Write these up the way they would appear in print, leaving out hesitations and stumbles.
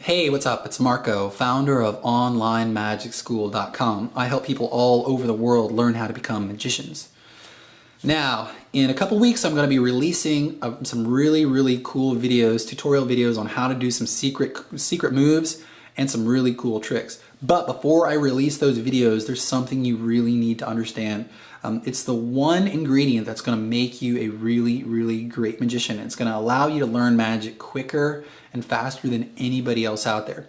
Hey, what's up? It's Marco, founder of OnlineMagicSchool.com. I help people all over the world learn how to become magicians. Now, in a couple weeks, I'm going to be releasing some really cool videos, tutorial videos on how to do some secret moves and some really cool tricks. But before I release those videos, there's something you really need to understand. It's the one ingredient that's going to make you a really great magician. It's going to allow you to learn magic quicker and faster than anybody else out there.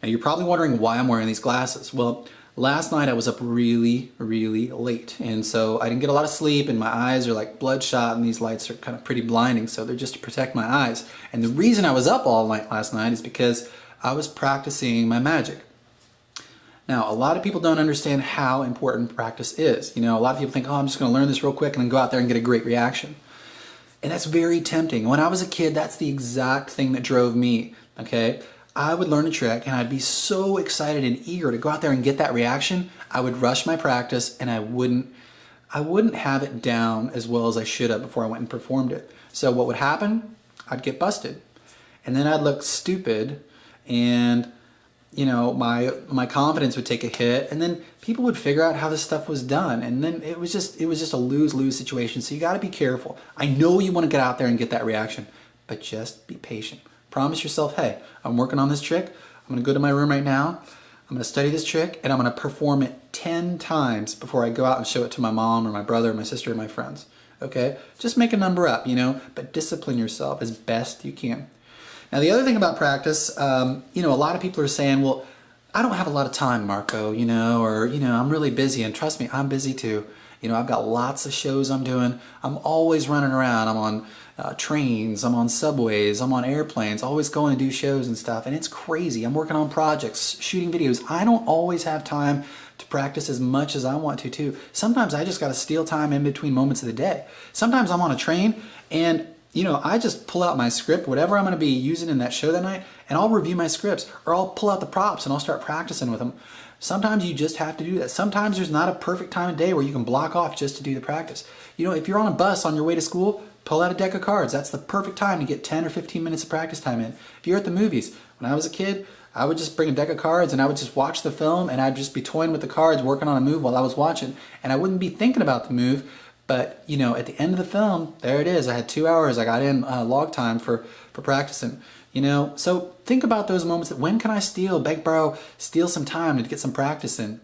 Now, you're probably wondering why I'm wearing these glasses. Well, last night I was up really late, and so I didn't get a lot of sleep, and my eyes are like bloodshot, and these lights are kind of pretty blinding, so they're just to protect my eyes. And the reason I was up all night last night is because I was practicing my magic. Now, a lot of people don't understand how important practice is. You know, a lot of people think, oh, I'm just going to learn this real quick and then go out there and get a great reaction. And that's very tempting. When I was a kid, that's the exact thing that drove me, okay? I would learn a trick and I'd be so excited and eager to go out there and get that reaction. I would rush my practice and I wouldn't have it down as well as I should have before I went and performed it. So what would happen? I'd get busted. And then I'd look stupid, and you know, my confidence would take a hit, and then people would figure out how this stuff was done, and then it was just a lose-lose situation. So you got to be careful. I know you want to get out there and get that reaction, but just be patient. Promise yourself, hey, I'm working on this trick. I'm going to go to my room right now. I'm going to study this trick, and I'm going to perform it 10 times before I go out and show it to my mom or my brother or my sister or my friends. Okay? Just make a number up, you know, but discipline yourself as best you can. Now, the other thing about practice, you know, a lot of people are saying, well, I don't have a lot of time, Marco, you know, or, you know, I'm really busy, and trust me, I'm busy too. You know, I've got lots of shows I'm doing. I'm always running around. I'm on trains, I'm on subways, I'm on airplanes, always going to do shows and stuff, and it's crazy. I'm working on projects, shooting videos. I don't always have time to practice as much as I want to too. Sometimes I just got to steal time in between moments of the day. Sometimes I'm on a train and you know, I just pull out my script, whatever I'm going to be using in that show that night, and I'll review my scripts, or I'll pull out the props and I'll start practicing with them. Sometimes you just have to do that. Sometimes there's not a perfect time of day where you can block off just to do the practice. You know, if you're on a bus on your way to school, pull out a deck of cards. That's the perfect time to get 10 or 15 minutes of practice time in. If you're at the movies, when I was a kid, I would just bring a deck of cards and I would just watch the film, and I'd just be toying with the cards, working on a move while I was watching, and I wouldn't be thinking about the move. But, you know, at the end of the film, there it is. I had 2 hours. I got in log time for practicing, you know. So think about those moments that when can I beg, borrow, steal some time to get some practice in,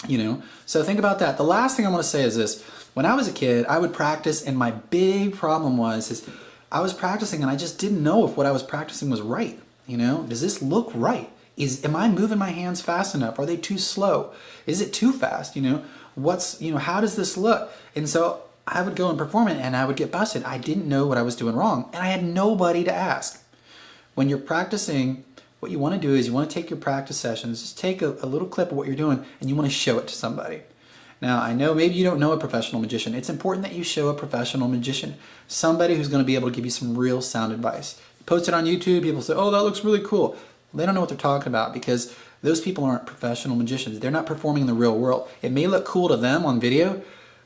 you know. So think about that. The last thing I want to say is this. When I was a kid, I would practice, and my big problem was I was practicing and I just didn't know if what I was practicing was right, you know. Does this look right? Am I moving my hands fast enough? Are they too slow? Is it too fast, you know? How does this look? And so I would go and perform it and I would get busted. I didn't know what I was doing wrong, and I had nobody to ask. When you're practicing, what you want to do is you want to take your practice sessions, just take a little clip of what you're doing, and you want to show it to somebody. Now, I know maybe you don't know a professional magician. It's important that you show a professional magician, somebody who's going to be able to give you some real sound advice. You post it on YouTube, people say, oh, that looks really cool. They don't know what they're talking about, because those people aren't professional magicians. They're not performing in the real world. It may look cool to them on video,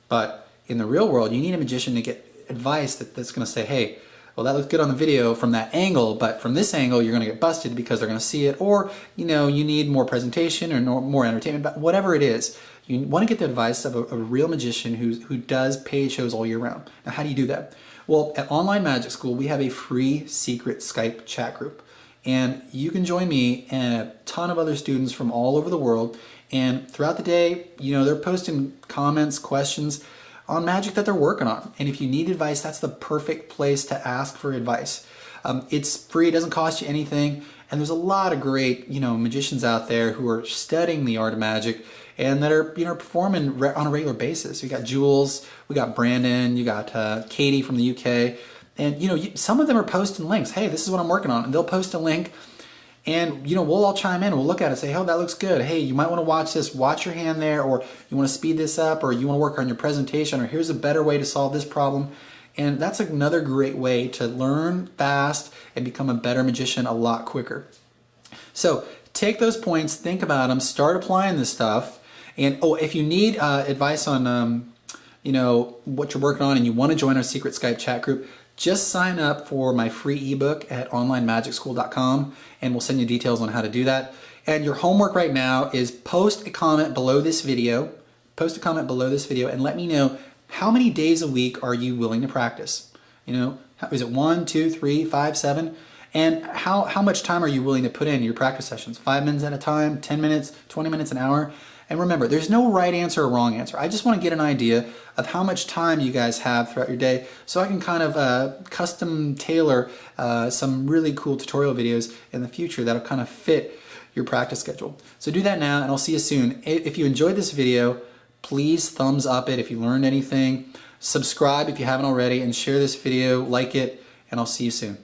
but in the real world, you need a magician to get advice that's going to say, hey, well, that looks good on the video from that angle, but from this angle, you're going to get busted because they're going to see it, or, you know, you need more presentation or more entertainment, but whatever it is, you want to get the advice of a real magician who does paid shows all year round. Now, how do you do that? Well, at Online Magic School, we have a free secret Skype chat group. And you can join me and a ton of other students from all over the world. And throughout the day, you know, they're posting comments, questions on magic that they're working on. And if you need advice, that's the perfect place to ask for advice. It's free, it doesn't cost you anything. And there's a lot of great, you know, magicians out there who are studying the art of magic and that are, you know, performing on a regular basis. We got Jules, we got Brandon, you got Katie from the UK. And, you know, some of them are posting links. Hey, this is what I'm working on. And they'll post a link, and, you know, we'll all chime in. We'll look at it and say, oh, that looks good. Hey, you might want to watch this. Watch your hand there, or you want to speed this up, or you want to work on your presentation, or here's a better way to solve this problem. And that's another great way to learn fast and become a better magician a lot quicker. So take those points, think about them, start applying this stuff. And, oh, if you need advice on, you know, what you're working on and you want to join our secret Skype chat group, just sign up for my free ebook at onlinemagicschool.com and we'll send you details on how to do that. And your homework right now is post a comment below this video. Post a comment below this video and let me know how many days a week are you willing to practice. You know, is it 1, 2, 3, 5, 7? And how much time are you willing to put in your practice sessions? 5 minutes at a time, 10 minutes, 20 minutes, an hour? And remember, there's no right answer or wrong answer. I just want to get an idea of how much time you guys have throughout your day so I can kind of custom tailor some really cool tutorial videos in the future that'll kind of fit your practice schedule. So do that now and I'll see you soon. If you enjoyed this video, please thumbs up it if you learned anything. Subscribe if you haven't already and share this video, like it, and I'll see you soon.